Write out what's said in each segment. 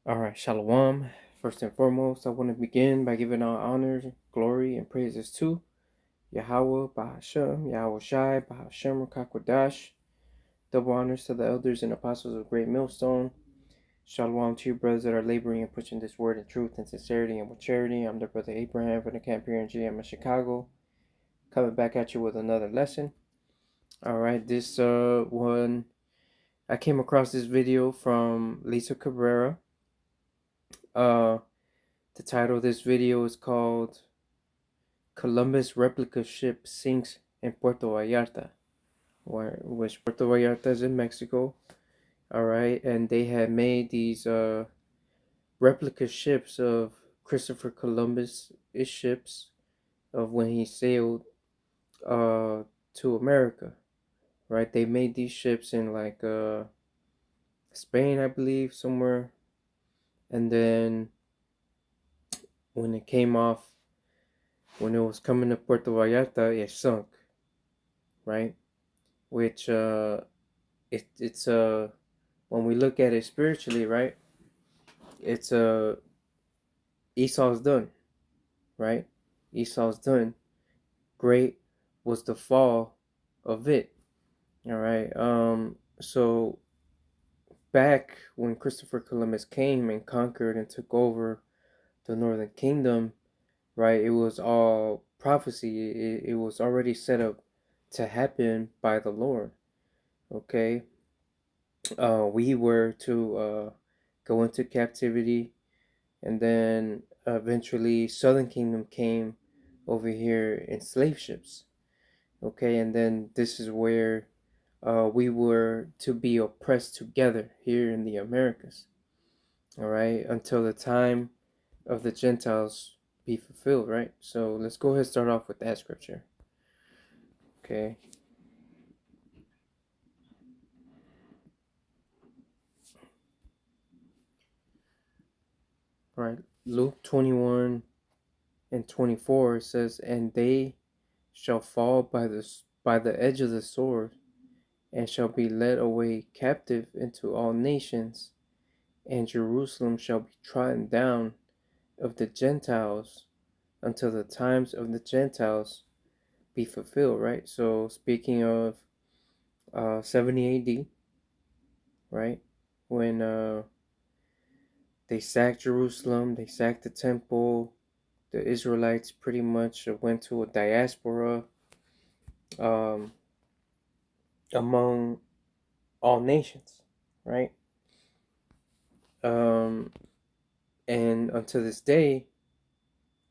All right, Shalom. First and foremost, I want to begin by giving all honor, glory, and praises to Yahweh, Bahashem, Yahweh Shai, Bahashem, Rakakwadash. Double honors to the elders and apostles of Great Millstone. Shalom to you, brothers that are laboring and pushing this word in truth and sincerity and with charity. I'm the brother Abraham from the camp here in GM Chicago, coming back at you with another lesson. All right, this one, I came across this video from Lisa Cabrera. The title of this video is called Columbus Replica Ship Sinks in Puerto Vallarta, which Puerto Vallarta is in Mexico. Alright, and they had made these replica ships of Christopher Columbus' ships of when he sailed to America. Right, they made these ships in like Spain, I believe, somewhere, and then when it came off, when it was coming to Puerto Vallarta, it sunk, right? Which it's when we look at it spiritually, right? It's Esau's done, right? Esau's done. Great was the fall of it. All right. So back when Christopher Columbus came and conquered and took over the Northern Kingdom, right? It was all prophecy. It was already set up to happen by the Lord. Okay. We were to go into captivity, and then eventually Southern Kingdom came over here in slave ships. Okay, and then this is where we were to be oppressed together here in the Americas. All right, until the time of the Gentiles be fulfilled. Right. So let's go ahead and start off with that scripture. Okay. All right. Luke 21 and 24 says, "And they shall fall by the edge of the sword, and shall be led away captive into all nations, and Jerusalem shall be trodden down of the Gentiles until the times of the Gentiles be fulfilled." Right? So speaking of 70 AD, right? When they sacked Jerusalem, they sacked the temple, the Israelites pretty much went to a diaspora um, among all nations, right? Um, and until this day,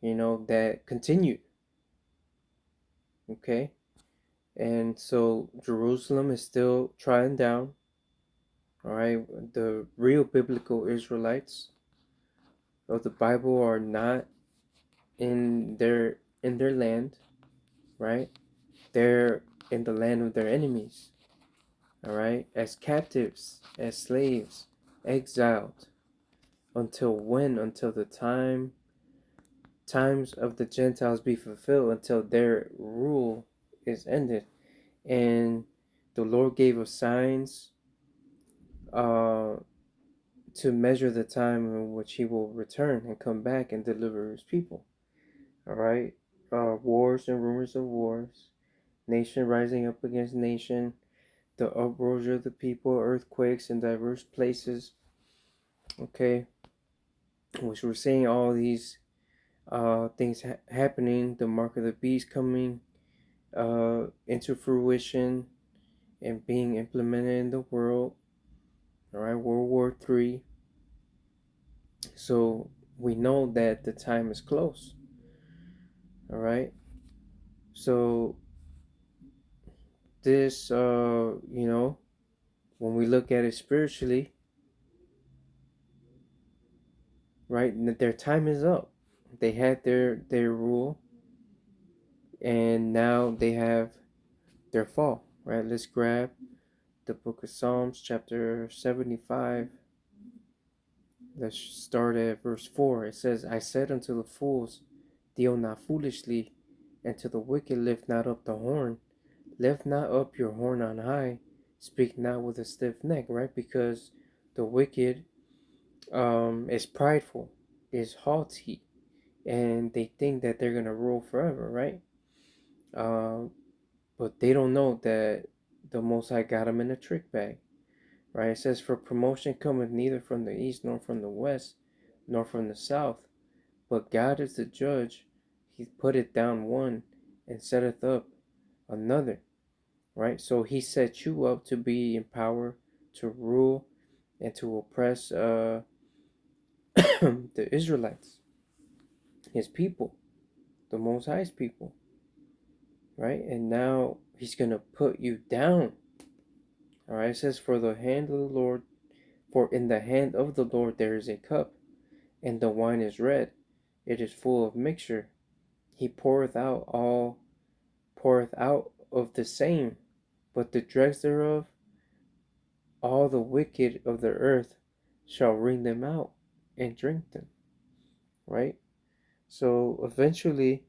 that continued. Okay, and so Jerusalem is still trodden down. All right, the real biblical Israelites of the Bible are not in their land, right? They're in the land of their enemies. All right, as captives, as slaves, exiled. Until when? Until the times of the Gentiles be fulfilled, until their rule is ended. And the Lord gave us signs uh, to measure the time in which He will return and come back and deliver His people. All right, wars and rumors of wars, nation rising up against nation, the uproar of the people, earthquakes in diverse places. Okay, which we're seeing all these things happening, the mark of the beast coming into fruition and being implemented in the world. All right, World War III. So we know that the time is close. All right. So this, when we look at it spiritually, right, their time is up. They had their rule, and now they have their fall. Right. Let's grab the book of Psalms, chapter 75. Let's start at verse 4. It says, "I said unto the fools, deal not foolishly, and to the wicked lift not up the horn. Lift not up your horn on high, speak not with a stiff neck," right? Because the wicked is prideful, is haughty, and they think that they're gonna rule forever, right? Um, but they don't know that the Most High got them in a trick bag, right? It says, "For promotion cometh neither from the east, nor from the west, nor from the south, but God is the judge. He putteth down one, and setteth up another." Right? So He set you up to be in power, to rule, and to oppress the Israelites, His people, the Most High's people, right? And now He's gonna put you down. All right, it says, "For the hand of the Lord, for in the hand of the Lord there is a cup, and the wine is red; it is full of mixture. He poureth out of the same, but the dregs thereof, all the wicked of the earth shall wring them out and drink them." Right? So eventually,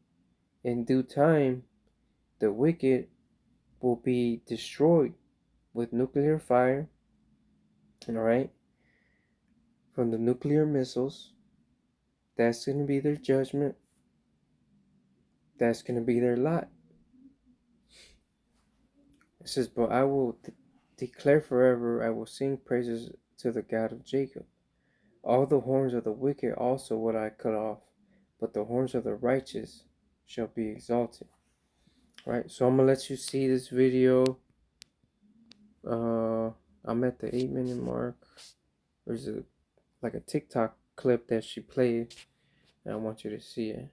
in due time, the wicked will be destroyed with nuclear fire, all right, from the nuclear missiles. That's going to be their judgment. That's going to be their lot. It says, "But I will declare forever, I will sing praises to the God of Jacob. All the horns of the wicked also will I cut off, but the horns of the righteous shall be exalted." Right, so I'm going to let you see this video. I'm at the 8-minute mark. There's like a TikTok clip that she played, and I want you to see it.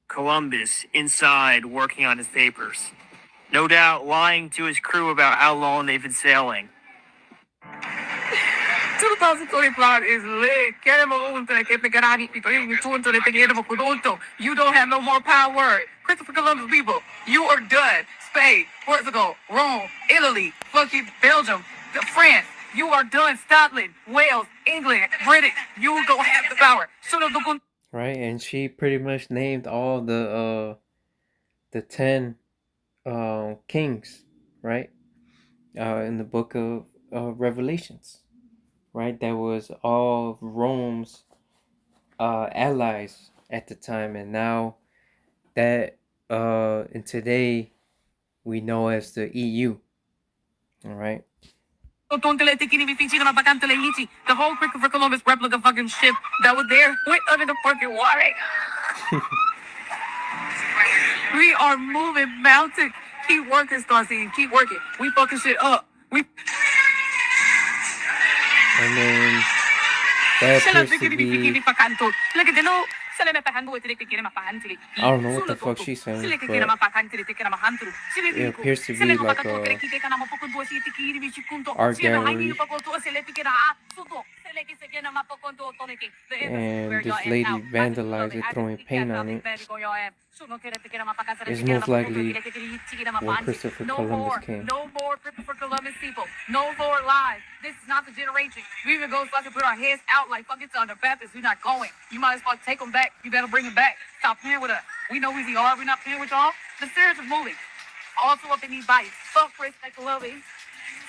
Columbus inside working on his papers. No doubt lying to his crew about how long they've been sailing. 2025 is lit. You don't have no more power. Christopher Columbus people, you are done. Spain, Portugal, Rome, Italy, fucking Belgium, France. You are done. Scotland, Wales, England, Britain. You don't have the power. Right, and she pretty much named all the 10 kings, right? In the book of Revelations, right? That was all of Rome's allies at the time, and now that and today we know as the EU. All right. The whole Christopher Columbus replica fucking ship that was there went under the fucking water. We are moving mountains. Keep working, Starsy. Keep working. We fucking shit up. And then that appears to be, I don't know what the fuck she's saying, but it appears to be like a art gallery. And this lady vandalized it, throwing paint on it. It's most likely when Christopher Columbus came. No more Christopher Columbus people. No more lies. This is not the generation. We even go so I can put our heads out like fuck it's on the Baptist. We're not going. You might as well take them back. You better bring them back. Stop playing with us. We know who we are. We're not playing with y'all. The series is moving. Also up in these bodies. Fuck Christopher Columbus.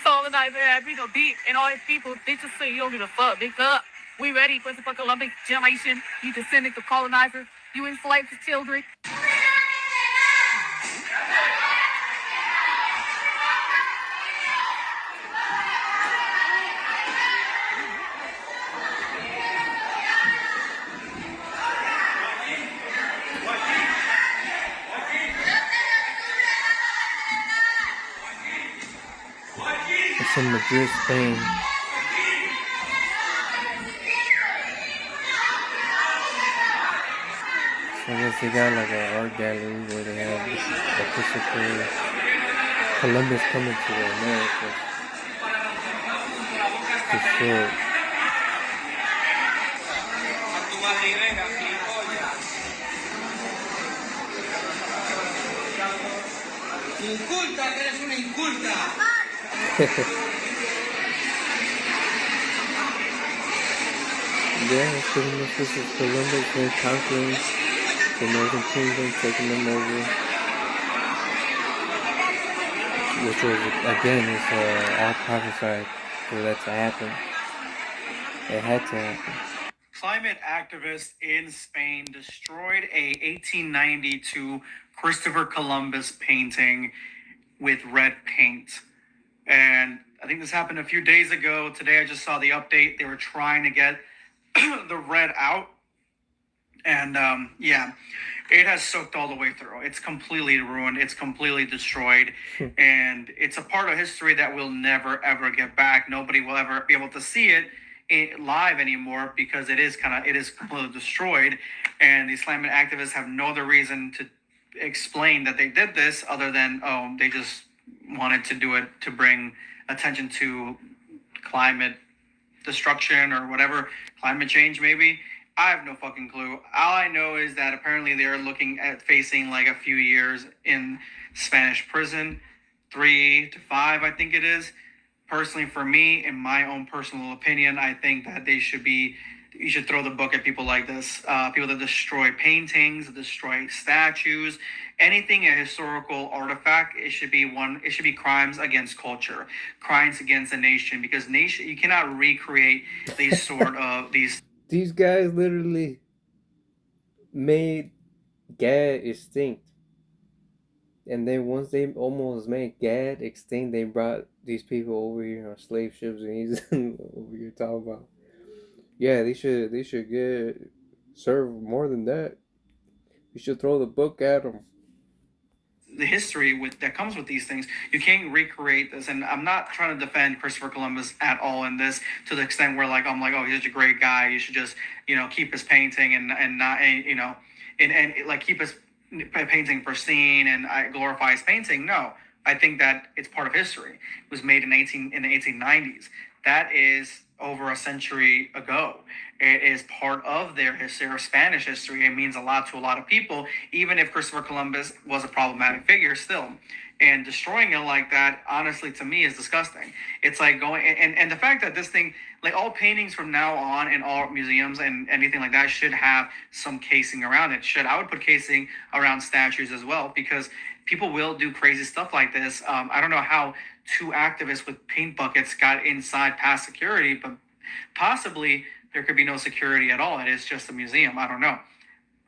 So the night there, we go deep. And all these people, they just say you don't give a fuck. Big up. We ready for the Columbus generation. You descendants of colonizers. You enslaved children. It's in Madrid, Spain. So I guess they got like an art gallery where they have the Christopher Columbus coming to America. For sure. Inculta, que eres una inculta. Yeah, it's pretty much this is Columbus been conquering the Northern Kingdom, taking them over. Which was, again, is all prophesied for that to happen. It had to happen. Climate activists in Spain destroyed a 1892 Christopher Columbus painting with red paint. And I think this happened a few days ago. Today I just saw the update. They were trying to get the red out. And yeah, it has soaked all the way through. It's completely ruined. It's completely destroyed. And it's a part of history that we'll never, ever get back. Nobody will ever be able to see it live anymore because it is completely destroyed. And these climate activists have no other reason to explain that they did this other than, oh, they just wanted to do it to bring attention to climate destruction or whatever, climate change maybe. I have no fucking clue. All I know is that apparently they're looking at facing like a few years in Spanish prison, 3 to 5, I think it is. Personally, for me, in my own personal opinion, I think that you should throw the book at people like this, people that destroy paintings, destroy statues, anything a historical artifact. It should be crimes against culture, crimes against a nation, because you cannot recreate These guys literally made Gad extinct. And then once they almost made Gad extinct, they brought these people over here on slave ships, and he's over here talking about, yeah, they should get served more than that. You should throw the book at them. the history that comes with these things. You can't recreate this, and I'm not trying to defend Christopher Columbus at all in this to the extent where I'm like, oh, he's such a great guy. You should just keep his painting and not and like keep his painting pristine and I glorify his painting. No, I think that it's part of history. It was made in the 1890s. That is over a century ago. It is part of their history, or Spanish history. It means a lot to a lot of people, even if Christopher Columbus was a problematic figure still. And destroying it like that, honestly, to me, is disgusting. It's like going and the fact that this thing, like all paintings from now on in all museums and anything like that, should have some casing around it. I would put casing around statues as well, because people will do crazy stuff like this. I don't know how two activists with paint buckets got inside past security, but possibly there could be no security at all. It is just a museum. I don't know.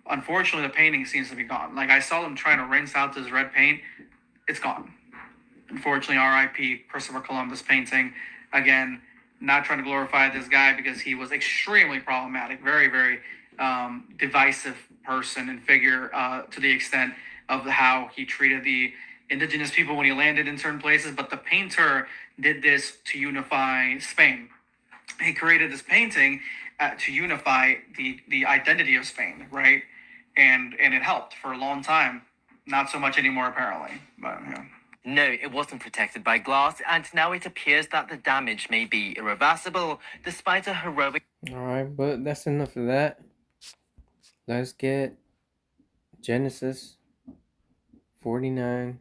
Unfortunately, the painting seems to be gone. Like I saw them trying to rinse out this red paint. It's gone. Unfortunately, R.I.P. Christopher Columbus painting. Again, not trying to glorify this guy because he was extremely problematic, very, very divisive person and figure to the extent of how he treated the indigenous people when he landed in certain places. But the painter did this to unify Spain. He created this painting to unify the identity of Spain, right? And it helped for a long time. Not so much anymore, apparently. But yeah. No, it wasn't protected by glass, and now it appears that the damage may be irreversible, despite a heroic... Alright, but that's enough of that. Let's get Genesis 49.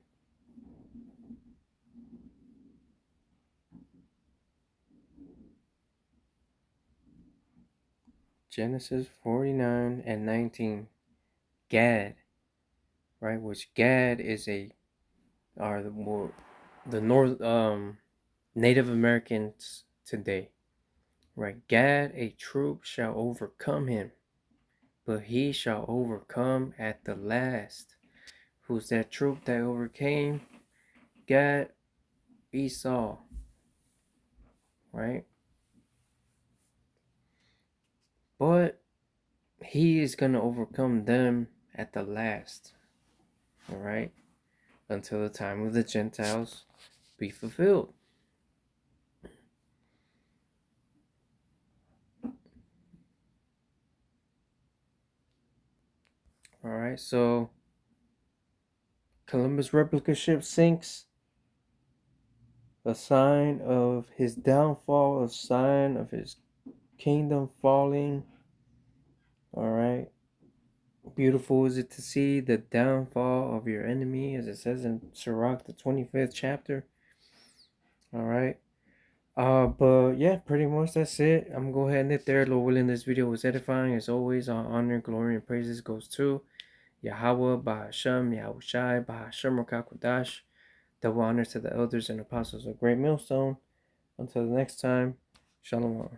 Genesis 49 and 19. Gad. Right, which Gad is the North Native Americans today. Right, Gad, a troop shall overcome him, but he shall overcome at the last. Who's that troop that overcame Gad? Esau. Right? But he is going to overcome them at the last. Alright? Until the time of the Gentiles be fulfilled. Alright, so Columbus replica ship sinks. A sign of his downfall, a sign of his kingdom falling. Alright. Beautiful is it to see the downfall of your enemy, as it says in Sirach, the 25th chapter. Alright. But yeah, pretty much that's it. I'm gonna go ahead and end it there. Lord willing, this video was edifying. As always, all honor, glory, and praises goes to Yahweh, Bahashem, Yahushai, Bahashem, Rakakwadash. Double honors to the elders and apostles of Great Millstone. Until the next time, Shalom.